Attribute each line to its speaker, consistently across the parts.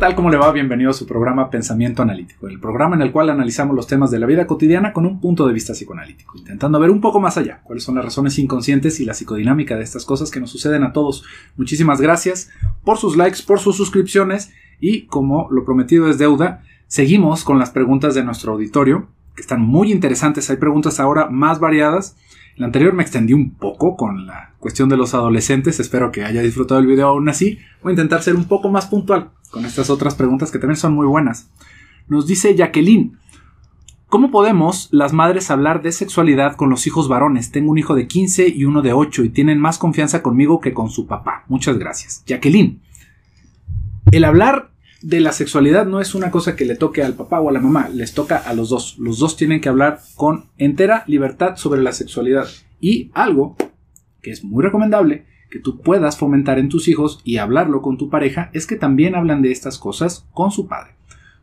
Speaker 1: tal? ¿Cómo le va? Bienvenido a su programa Pensamiento Analítico, el programa en el cual analizamos los temas de la vida cotidiana con un punto de vista psicoanalítico, intentando ver un poco más allá cuáles son las razones inconscientes y la psicodinámica de estas cosas que nos suceden a todos. Muchísimas gracias por sus likes, por sus suscripciones y, como lo prometido es deuda, seguimos con las preguntas de nuestro auditorio, que están muy interesantes. Hay preguntas ahora más variadas. En la anterior me extendí un poco con la cuestión de los adolescentes. Espero que haya disfrutado el video aún así. Voy a intentar ser un poco más puntual con estas otras preguntas que también son muy buenas. Nos dice Jacqueline: ¿cómo podemos las madres hablar de sexualidad con los hijos varones? Tengo un hijo de 15 y uno de 8 y tienen más confianza conmigo que con su papá. Muchas gracias. Jacqueline, el hablar de la sexualidad no es una cosa que le toque al papá o a la mamá, les toca a los dos. Los dos tienen que hablar con entera libertad sobre la sexualidad. Y algo que es muy recomendable que tú puedas fomentar en tus hijos y hablarlo con tu pareja es que también hablan de estas cosas con su padre.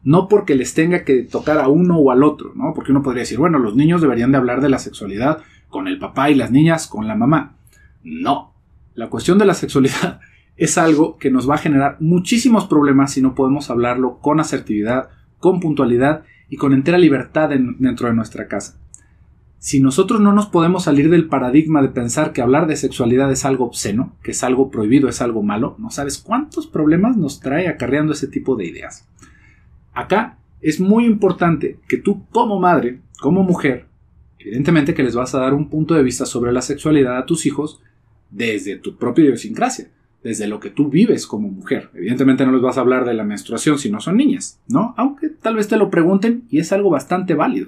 Speaker 1: No porque les tenga que tocar a uno o al otro, ¿no? Porque uno podría decir, bueno, los niños deberían de hablar de la sexualidad con el papá y las niñas con la mamá. No. La cuestión de la sexualidad es algo que nos va a generar muchísimos problemas si no podemos hablarlo con asertividad, con puntualidad y con entera libertad dentro de nuestra casa. Si nosotros no nos podemos salir del paradigma de pensar que hablar de sexualidad es algo obsceno, que es algo prohibido, es algo malo, no sabes cuántos problemas nos trae acarreando ese tipo de ideas. Acá es muy importante que tú, como madre, como mujer, evidentemente que les vas a dar un punto de vista sobre la sexualidad a tus hijos desde tu propia idiosincrasia, desde lo que tú vives como mujer. Evidentemente no les vas a hablar de la menstruación si no son niñas, ¿no? Aunque tal vez te lo pregunten y es algo bastante válido.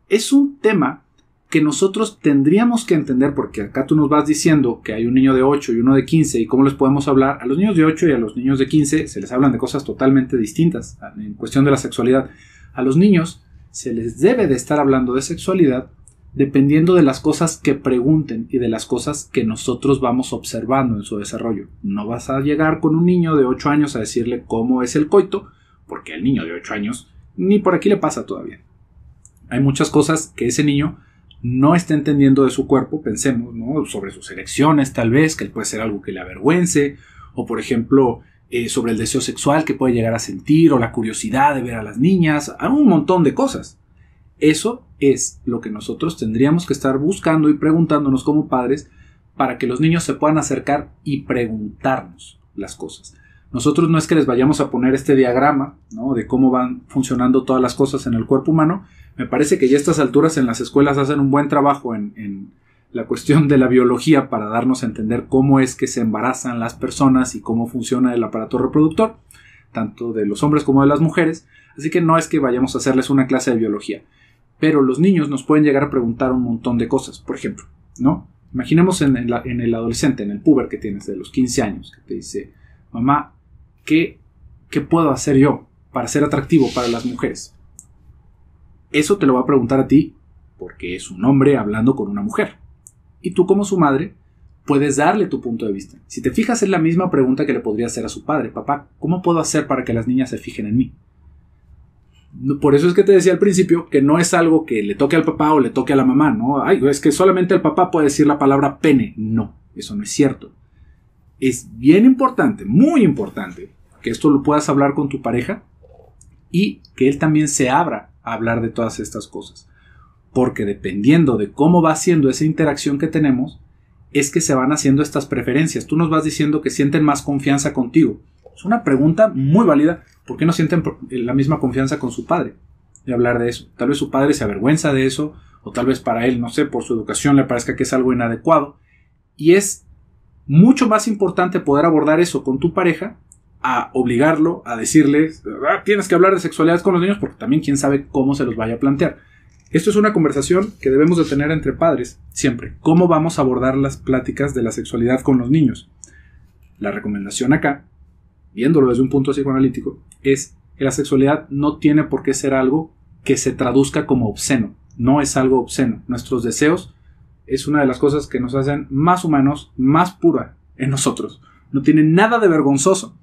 Speaker 1: Es un tema que nosotros tendríamos que entender, porque acá tú nos vas diciendo que hay un niño de 8 y uno de 15 y cómo les podemos hablar. A los niños de 8 y a los niños de 15 se les hablan de cosas totalmente distintas en cuestión de la sexualidad. A los niños se les debe de estar hablando de sexualidad dependiendo de las cosas que pregunten y de las cosas que nosotros vamos observando en su desarrollo. No vas a llegar con un niño de 8 años a decirle cómo es el coito, porque al niño de 8 años ni por aquí le pasa todavía. Hay muchas cosas que ese niño no está entendiendo de su cuerpo, pensemos, ¿no? Sobre sus erecciones tal vez, que puede ser algo que le avergüence, o por ejemplo sobre el deseo sexual que puede llegar a sentir, o la curiosidad de ver a las niñas, un montón de cosas. Eso es lo que nosotros tendríamos que estar buscando y preguntándonos como padres para que los niños se puedan acercar y preguntarnos las cosas. Nosotros no es que les vayamos a poner este diagrama, ¿no?, de cómo van funcionando todas las cosas en el cuerpo humano. Me parece que ya a estas alturas en las escuelas hacen un buen trabajo en la cuestión de la biología para darnos a entender cómo es que se embarazan las personas y cómo funciona el aparato reproductor, tanto de los hombres como de las mujeres. Así que no es que vayamos a hacerles una clase de biología. Pero los niños nos pueden llegar a preguntar un montón de cosas. Por ejemplo, ¿no? Imaginemos en el adolescente, en el puber que tienes de los 15 años, que te dice, mamá, ¿qué puedo hacer yo para ser atractivo para las mujeres? Eso te lo va a preguntar a ti porque es un hombre hablando con una mujer. Y tú, como su madre, puedes darle tu punto de vista. Si te fijas, es la misma pregunta que le podría hacer a su padre. Papá, ¿cómo puedo hacer para que las niñas se fijen en mí? Por eso es que te decía al principio que no es algo que le toque al papá o le toque a la mamá, ¿no? Ay, es que solamente el papá puede decir la palabra pene. No, eso no es cierto. Es bien importante, muy importante, que esto lo puedas hablar con tu pareja y que él también se abra a hablar de todas estas cosas. Porque dependiendo de cómo va siendo esa interacción que tenemos, es que se van haciendo estas preferencias. Tú nos vas diciendo que sienten más confianza contigo. Es una pregunta muy válida. ¿Por qué no sienten la misma confianza con su padre de hablar de eso? Tal vez su padre se avergüenza de eso, o tal vez para él, no sé, por su educación le parezca que es algo inadecuado. Y es mucho más importante poder abordar eso con tu pareja a obligarlo, a decirle, tienes que hablar de sexualidad con los niños, porque también quién sabe cómo se los vaya a plantear. Esto es una conversación que debemos de tener entre padres siempre. ¿Cómo vamos a abordar las pláticas de la sexualidad con los niños? La recomendación acá, viéndolo desde un punto psicoanalítico, es que la sexualidad no tiene por qué ser algo que se traduzca como obsceno. No es algo obsceno. Nuestros deseos es una de las cosas que nos hacen más humanos, más pura en nosotros. No tiene nada de vergonzoso.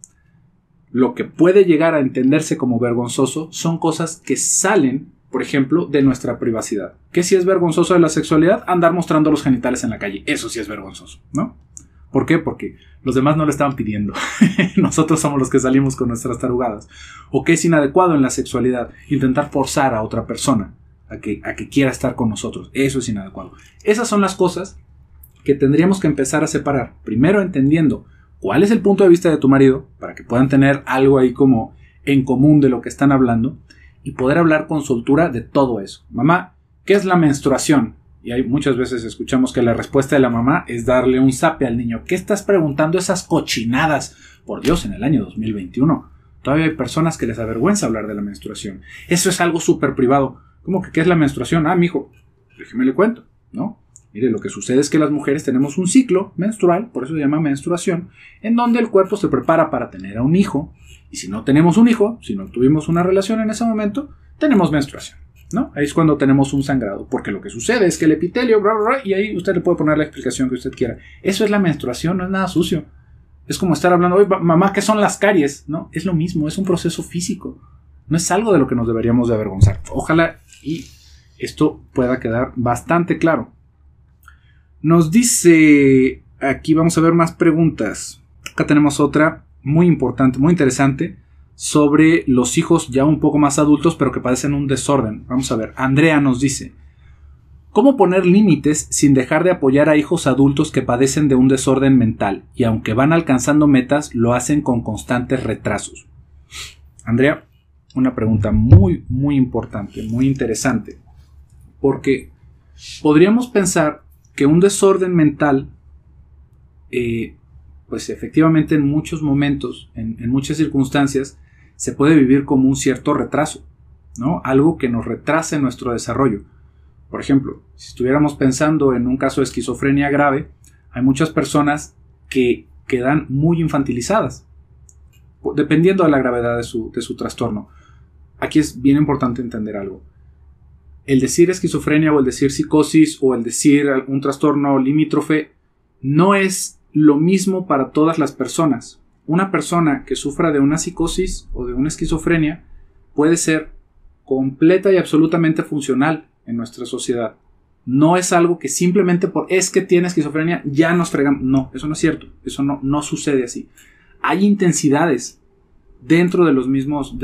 Speaker 1: Lo que puede llegar a entenderse como vergonzoso son cosas que salen, por ejemplo, de nuestra privacidad. ¿Qué si es vergonzoso de la sexualidad? Andar mostrando los genitales en la calle. Eso sí es vergonzoso, ¿no? ¿Por qué? Porque los demás no lo estaban pidiendo. Nosotros somos los que salimos con nuestras tarugadas. O que es inadecuado en la sexualidad intentar forzar a otra persona a que quiera estar con nosotros. Eso es inadecuado. Esas son las cosas que tendríamos que empezar a separar. Primero entendiendo cuál es el punto de vista de tu marido, para que puedan tener algo ahí como en común de lo que están hablando, y poder hablar con soltura de todo eso. Mamá, ¿qué es la menstruación? Y hay muchas veces escuchamos que la respuesta de la mamá es darle un zape al niño. ¿Qué estás preguntando esas cochinadas? Por Dios, en el año 2021 todavía hay personas que les avergüenza hablar de la menstruación. Eso es algo súper privado. ¿Cómo que qué es la menstruación? Mijo, déjeme le cuento, ¿no? Mire, lo que sucede es que las mujeres tenemos un ciclo menstrual, por eso se llama menstruación, en donde el cuerpo se prepara para tener a un hijo. Y si no tenemos un hijo, si no tuvimos una relación en ese momento, tenemos menstruación, ¿no? Ahí es cuando tenemos un sangrado, porque lo que sucede es que el epitelio, bla, bla, bla, y ahí usted le puede poner la explicación que usted quiera. Eso es la menstruación, no es nada sucio. Es como estar hablando, oye, mamá, ¿qué son las caries? ¿No? Es lo mismo, es un proceso físico. No es algo de lo que nos deberíamos de avergonzar. Ojalá y esto pueda quedar bastante claro. Nos dice, aquí vamos a ver más preguntas. Acá tenemos otra muy importante, muy interesante, sobre los hijos ya un poco más adultos, pero que padecen un desorden. Vamos a ver, Andrea nos dice, ¿cómo poner límites sin dejar de apoyar a hijos adultos que padecen de un desorden mental y aunque van alcanzando metas, lo hacen con constantes retrasos? Andrea, una pregunta muy, muy importante, muy interesante, porque podríamos pensar que un desorden mental, pues efectivamente en muchos momentos, en muchas circunstancias, se puede vivir como un cierto retraso, ¿no? Algo que nos retrase nuestro desarrollo. Por ejemplo, si estuviéramos pensando en un caso de esquizofrenia grave, hay muchas personas que quedan muy infantilizadas, dependiendo de la gravedad de su trastorno. Aquí es bien importante entender algo. El decir esquizofrenia o el decir psicosis o el decir un trastorno limítrofe no es lo mismo para todas las personas. Una persona que sufra de una psicosis o de una esquizofrenia puede ser completa y absolutamente funcional en nuestra sociedad. No es algo que simplemente es que tiene esquizofrenia ya nos fregamos. No, eso no es cierto. Eso no sucede así. Hay intensidades dentro de los mismos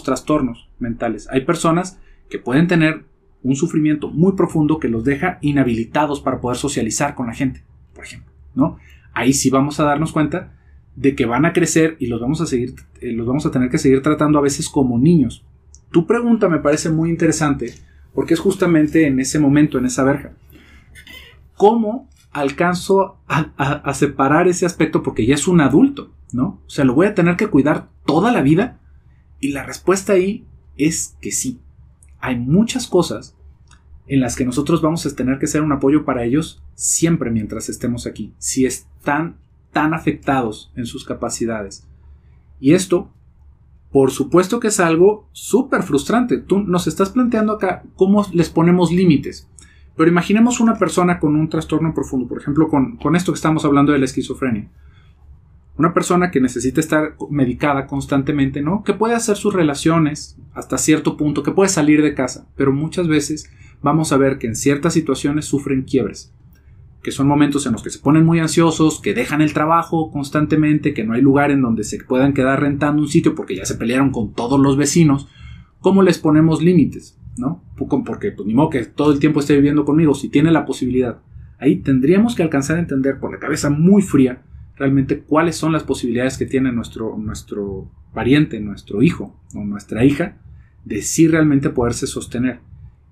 Speaker 1: trastornos mentales. Hay personas que pueden tener un sufrimiento muy profundo que los deja inhabilitados para poder socializar con la gente, por ejemplo, ¿no? Ahí sí vamos a darnos cuenta de que van a crecer y los vamos a tener que seguir tratando a veces como niños. Tu pregunta me parece muy interesante porque es justamente en ese momento, en esa verja. ¿Cómo alcanzo a separar ese aspecto? Porque ya es un adulto, ¿no? O sea, lo voy a tener que cuidar toda la vida. Y la respuesta ahí es que sí. Hay muchas cosas en las que nosotros vamos a tener que ser un apoyo para ellos siempre mientras estemos aquí, si están tan afectados en sus capacidades. Y esto, por supuesto que es algo súper frustrante. Tú nos estás planteando acá cómo les ponemos límites. Pero imaginemos una persona con un trastorno profundo, por ejemplo, con esto que estamos hablando de la esquizofrenia. Una persona que necesita estar medicada constantemente, ¿no? Que puede hacer sus relaciones hasta cierto punto, que puede salir de casa, pero muchas veces vamos a ver que en ciertas situaciones sufren quiebres, que son momentos en los que se ponen muy ansiosos, que dejan el trabajo constantemente, que no hay lugar en donde se puedan quedar rentando un sitio porque ya se pelearon con todos los vecinos. ¿Cómo les ponemos límites? ¿No? Porque pues ni modo que todo el tiempo esté viviendo conmigo, si tiene la posibilidad. Ahí tendríamos que alcanzar a entender por la cabeza muy fría realmente cuáles son las posibilidades que tiene nuestro pariente, nuestro hijo o nuestra hija, de sí realmente poderse sostener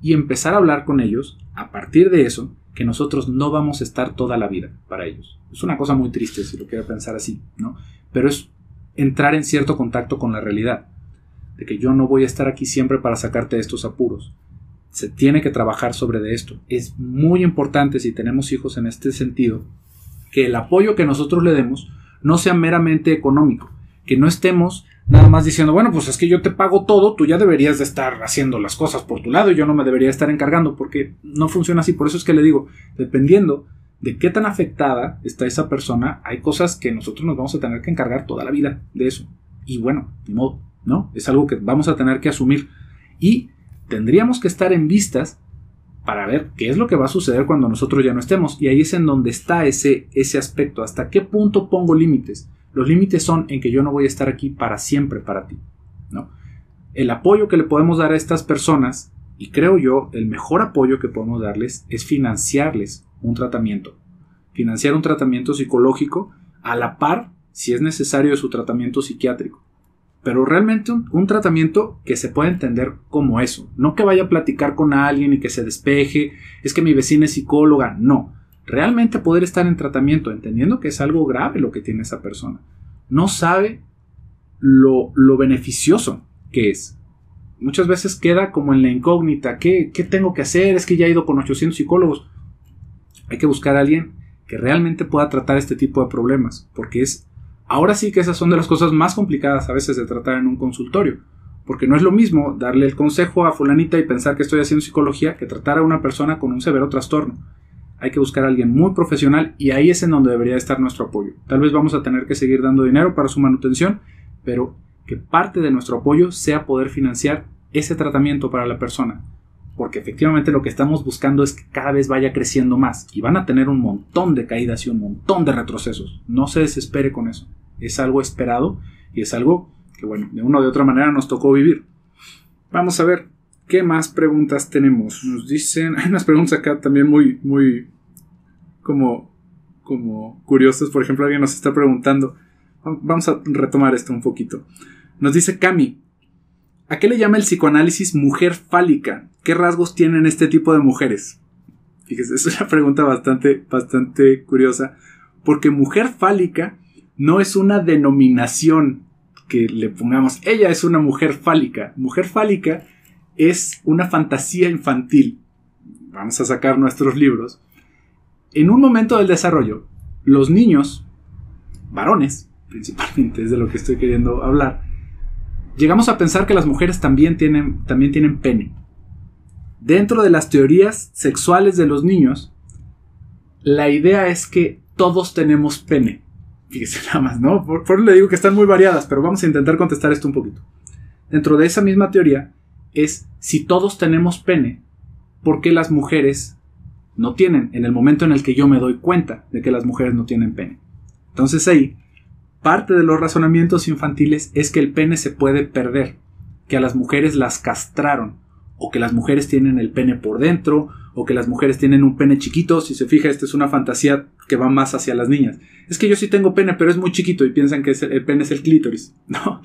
Speaker 1: y empezar a hablar con ellos a partir de eso, que nosotros no vamos a estar toda la vida para ellos. Es una cosa muy triste si lo quiero pensar así, ¿no? Pero es entrar en cierto contacto con la realidad, de que yo no voy a estar aquí siempre para sacarte de estos apuros. Se tiene que trabajar sobre de esto. Es muy importante, si tenemos hijos en este sentido, que el apoyo que nosotros le demos no sea meramente económico, que no estemos nada más diciendo, bueno, pues es que yo te pago todo, tú ya deberías de estar haciendo las cosas por tu lado y yo no me debería estar encargando, porque no funciona así. Por eso es que le digo, dependiendo de qué tan afectada está esa persona, hay cosas que nosotros nos vamos a tener que encargar toda la vida de eso. Y bueno, ni modo, ¿no? Es algo que vamos a tener que asumir y tendríamos que estar en vistas para ver qué es lo que va a suceder cuando nosotros ya no estemos. Y ahí es en donde está ese aspecto. ¿Hasta qué punto pongo límites? Los límites son en que yo no voy a estar aquí para siempre para ti, ¿no? El apoyo que le podemos dar a estas personas, y creo yo, el mejor apoyo que podemos darles es financiarles un tratamiento. Financiar un tratamiento psicológico a la par, si es necesario, de su tratamiento psiquiátrico. Pero realmente un tratamiento que se pueda entender como eso. No que vaya a platicar con alguien y que se despeje, es que mi vecina es psicóloga. No. Realmente poder estar en tratamiento, entendiendo que es algo grave lo que tiene esa persona. No sabe lo beneficioso que es. Muchas veces queda como en la incógnita. ¿Qué tengo que hacer? Es que ya he ido con 800 psicólogos. Hay que buscar a alguien que realmente pueda tratar este tipo de problemas. Porque ahora sí que esas son de las cosas más complicadas a veces de tratar en un consultorio. Porque no es lo mismo darle el consejo a fulanita y pensar que estoy haciendo psicología que tratar a una persona con un severo trastorno. Hay que buscar a alguien muy profesional y ahí es en donde debería estar nuestro apoyo. Tal vez vamos a tener que seguir dando dinero para su manutención, pero que parte de nuestro apoyo sea poder financiar ese tratamiento para la persona. Porque efectivamente lo que estamos buscando es que cada vez vaya creciendo más y van a tener un montón de caídas y un montón de retrocesos. No se desespere con eso. Es algo esperado y es algo que, bueno, de una o de otra manera nos tocó vivir. Vamos a ver qué más preguntas tenemos. Nos dicen, hay unas preguntas acá también muy como curiosas. Por ejemplo, alguien nos está preguntando, vamos a retomar esto un poquito. Nos dice Cami, ¿a qué le llama el psicoanálisis mujer fálica? ¿Qué rasgos tienen este tipo de mujeres? Fíjese, es una pregunta bastante curiosa, porque mujer fálica no es una denominación que le pongamos, ella es una mujer fálica. Mujer fálica es una fantasía infantil. Vamos a sacar nuestros libros. En un momento del desarrollo, los niños, varones, principalmente es de lo que estoy queriendo hablar, llegamos a pensar que las mujeres también tienen pene. Dentro de las teorías sexuales de los niños, la idea es que todos tenemos pene. Fíjese nada más, ¿no? Por eso le digo que están muy variadas, pero vamos a intentar contestar esto un poquito. Dentro de esa misma teoría es, si todos tenemos pene, ¿por qué las mujeres no tienen? En el momento en el que yo me doy cuenta de que las mujeres no tienen pene. Entonces ahí, parte de los razonamientos infantiles es que el pene se puede perder, que a las mujeres las castraron, o que las mujeres tienen el pene por dentro, o que las mujeres tienen un pene chiquito. Si se fija, esta es una fantasía que va más hacia las niñas. Es que yo sí tengo pene, pero es muy chiquito, y piensan que el pene es el clítoris. No,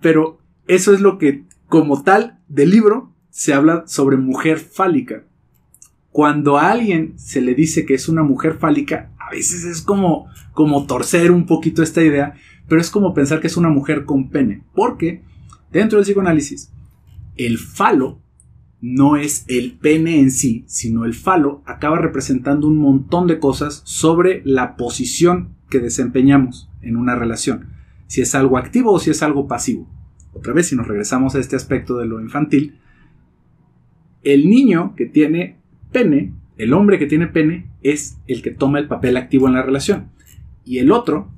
Speaker 1: pero eso es lo que, como tal, del libro, se habla sobre mujer fálica. Cuando a alguien se le dice que es una mujer fálica, a veces es como torcer un poquito esta idea, pero es como pensar que es una mujer con pene, porque dentro del psicoanálisis, el falo no es el pene en sí, sino el falo acaba representando un montón de cosas sobre la posición que desempeñamos en una relación, si es algo activo o si es algo pasivo. Otra vez, si nos regresamos a este aspecto de lo infantil, el niño que tiene pene, el hombre que tiene pene, es el que toma el papel activo en la relación, y el otro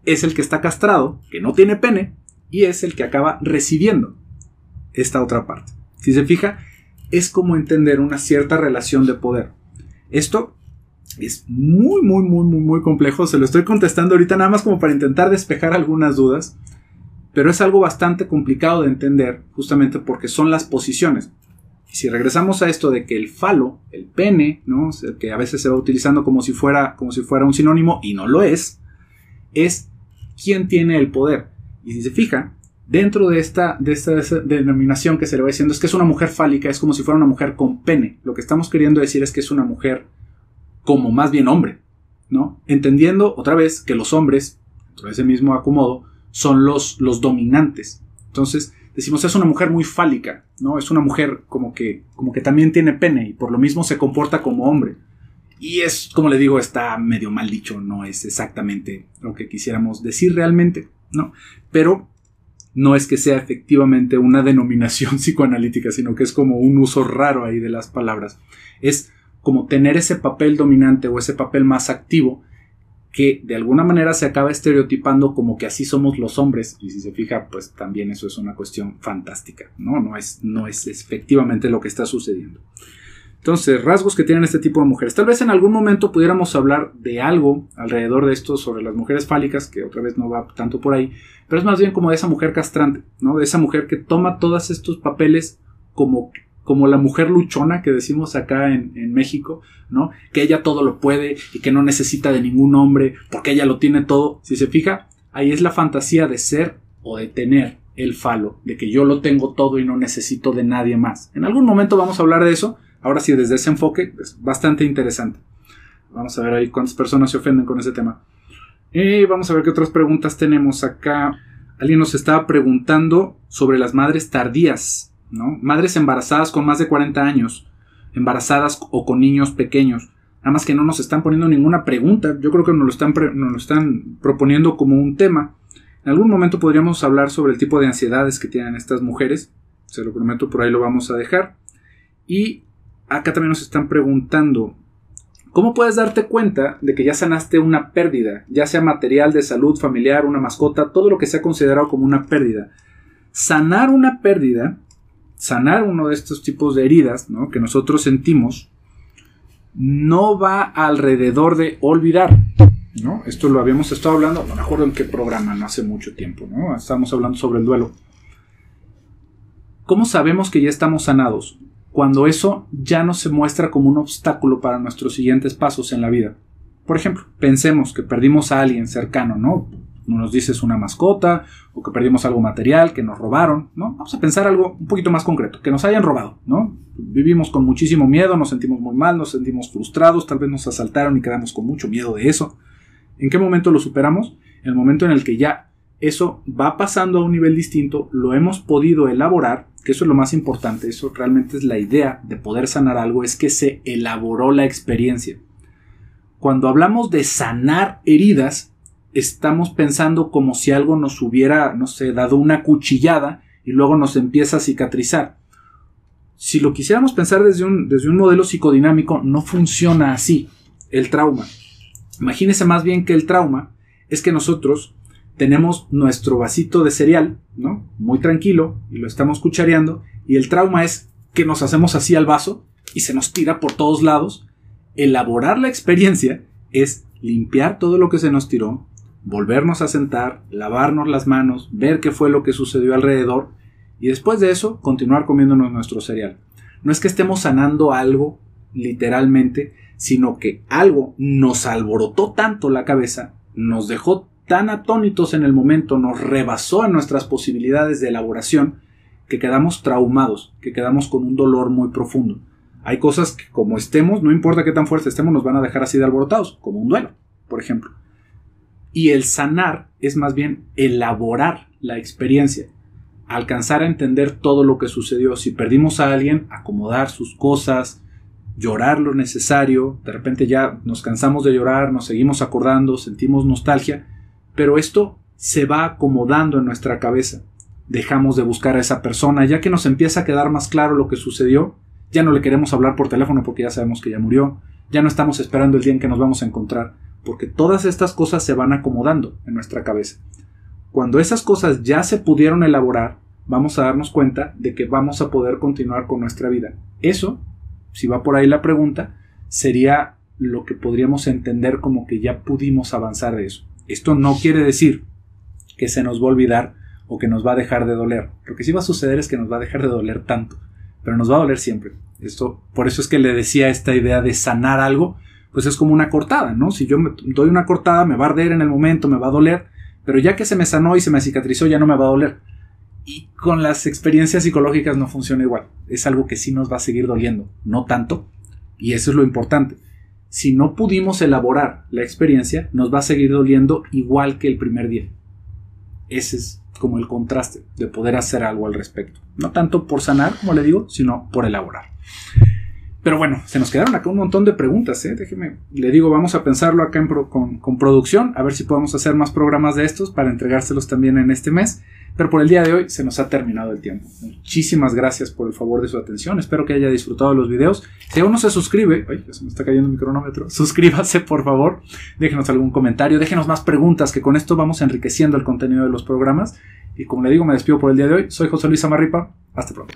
Speaker 1: es el que está castrado, que no tiene pene, y es el que acaba recibiendo esta otra parte. Si se fija, es como entender una cierta relación de poder. Esto es muy complejo. Se lo estoy contestando ahorita nada más como para intentar despejar algunas dudas, pero es algo bastante complicado de entender justamente porque son las posiciones. Y si regresamos a esto de que el falo, el pene, ¿no? O sea, que a veces se va utilizando como si fuera un sinónimo y no lo es quién tiene el poder. Y si se fija, dentro de esta denominación que se le va diciendo es que es una mujer fálica, es como si fuera una mujer con pene. Lo que estamos queriendo decir es que es una mujer como más bien hombre, ¿no? Entendiendo otra vez que los hombres, dentro de ese mismo acomodo, son los dominantes. Entonces decimos es una mujer muy fálica, ¿no? Es una mujer como que también tiene pene y por lo mismo se comporta como hombre. Y es, como le digo, está medio mal dicho, no es exactamente lo que quisiéramos decir realmente, ¿no? Pero no es que sea efectivamente una denominación psicoanalítica, sino que es como un uso raro ahí de las palabras. Es como tener ese papel dominante o ese papel más activo que de alguna manera se acaba estereotipando como que así somos los hombres. Y si se fija, pues también eso es una cuestión fantástica, ¿no? No es efectivamente lo que está sucediendo. Entonces, rasgos que tienen este tipo de mujeres. Tal vez en algún momento pudiéramos hablar de algo alrededor de esto sobre las mujeres fálicas, que otra vez no va tanto por ahí, pero es más bien como de esa mujer castrante, ¿no? De esa mujer que toma todos estos papeles como la mujer luchona que decimos acá en México, ¿no? Que ella todo lo puede y que no necesita de ningún hombre porque ella lo tiene todo. Si se fija, ahí es la fantasía de ser o de tener el falo, de que yo lo tengo todo y no necesito de nadie más. En algún momento vamos a hablar de eso. Ahora sí, desde ese enfoque es bastante interesante. Vamos a ver ahí cuántas personas se ofenden con ese tema. Y vamos a ver qué otras preguntas tenemos acá. Alguien nos estaba preguntando sobre las madres tardías, ¿no? Madres embarazadas con más de 40 años, embarazadas o con niños pequeños. Nada más que no nos están poniendo ninguna pregunta. Yo creo que nos lo están proponiendo como un tema. En algún momento podríamos hablar sobre el tipo de ansiedades que tienen estas mujeres. Se lo prometo, por ahí lo vamos a dejar. Y acá también nos están preguntando, ¿cómo puedes darte cuenta de que ya sanaste una pérdida? Ya sea material, de salud, familiar, una mascota, todo lo que sea considerado como una pérdida. Sanar una pérdida, sanar uno de estos tipos de heridas, ¿no?, que nosotros sentimos, no va alrededor de olvidar, ¿no? Esto lo habíamos estado hablando, no me acuerdo en qué programa, no hace mucho tiempo, ¿no? Estábamos hablando sobre el duelo. ¿Cómo sabemos que ya estamos sanados? Cuando eso ya no se muestra como un obstáculo para nuestros siguientes pasos en la vida. Por ejemplo, pensemos que perdimos a alguien cercano, ¿no? Nos dices una mascota, o que perdimos algo material, que nos robaron, ¿no? Vamos a pensar algo un poquito más concreto, que nos hayan robado, ¿no? Vivimos con muchísimo miedo, nos sentimos muy mal, nos sentimos frustrados, tal vez nos asaltaron y quedamos con mucho miedo de eso. ¿En qué momento lo superamos? En el momento en el que ya eso va pasando a un nivel distinto, lo hemos podido elaborar, que eso es lo más importante, eso realmente es la idea de poder sanar algo, es que se elaboró la experiencia. Cuando hablamos de sanar heridas, estamos pensando como si algo nos hubiera, no sé, dado una cuchillada y luego nos empieza a cicatrizar. Si lo quisiéramos pensar desde un modelo psicodinámico, no funciona así el trauma. Imagínese más bien que el trauma es que nosotros tenemos nuestro vasito de cereal, ¿no?, muy tranquilo, y lo estamos cuchareando, y el trauma es que nos hacemos así al vaso y se nos tira por todos lados. Elaborar la experiencia es limpiar todo lo que se nos tiró, volvernos a sentar, lavarnos las manos, ver qué fue lo que sucedió alrededor, y después de eso continuar comiéndonos nuestro cereal. No es que estemos sanando algo literalmente, sino que algo nos alborotó tanto la cabeza, nos dejó tan atónitos en el momento, nos rebasó en nuestras posibilidades de elaboración, que quedamos traumados, que quedamos con un dolor muy profundo. Hay cosas que, como estemos, no importa qué tan fuerte estemos, nos van a dejar así de alborotados, como un duelo, por ejemplo. Y el sanar es más bien elaborar la experiencia, alcanzar a entender todo lo que sucedió. Si perdimos a alguien, acomodar sus cosas, llorar lo necesario, de repente ya nos cansamos de llorar, nos seguimos acordando, sentimos nostalgia, pero esto se va acomodando en nuestra cabeza. Dejamos de buscar a esa persona, ya que nos empieza a quedar más claro lo que sucedió, ya no le queremos hablar por teléfono porque ya sabemos que ya murió, ya no estamos esperando el día en que nos vamos a encontrar, porque todas estas cosas se van acomodando en nuestra cabeza. Cuando esas cosas ya se pudieron elaborar, vamos a darnos cuenta de que vamos a poder continuar con nuestra vida. Eso, si va por ahí la pregunta, sería lo que podríamos entender como que ya pudimos avanzar de eso. Esto no quiere decir que se nos va a olvidar o que nos va a dejar de doler. Lo que sí va a suceder es que nos va a dejar de doler tanto, pero nos va a doler siempre. Por eso es que le decía esta idea de sanar algo, pues es como una cortada, ¿no? Si yo me doy una cortada, me va a arder en el momento, me va a doler, pero ya que se me sanó y se me cicatrizó, ya no me va a doler. Y con las experiencias psicológicas no funciona igual. Es algo que sí nos va a seguir doliendo, no tanto, y eso es lo importante. Si no pudimos elaborar la experiencia, nos va a seguir doliendo igual que el primer día. Ese es como el contraste de poder hacer algo al respecto. No tanto por sanar, como le digo, sino por elaborar. Pero bueno, se nos quedaron acá un montón de preguntas, ¿eh? Déjeme, le digo, vamos a pensarlo acá con producción, a ver si podemos hacer más programas de estos para entregárselos también en este mes. Pero por el día de hoy se nos ha terminado el tiempo. Muchísimas gracias por el favor de su atención. Espero que haya disfrutado de los videos. Si aún no se suscribe, ay, se me está cayendo mi cronómetro, suscríbase por favor. Déjenos algún comentario, déjenos más preguntas, que con esto vamos enriqueciendo el contenido de los programas. Y como le digo, me despido por el día de hoy. Soy José Luis Amarripa. Hasta pronto.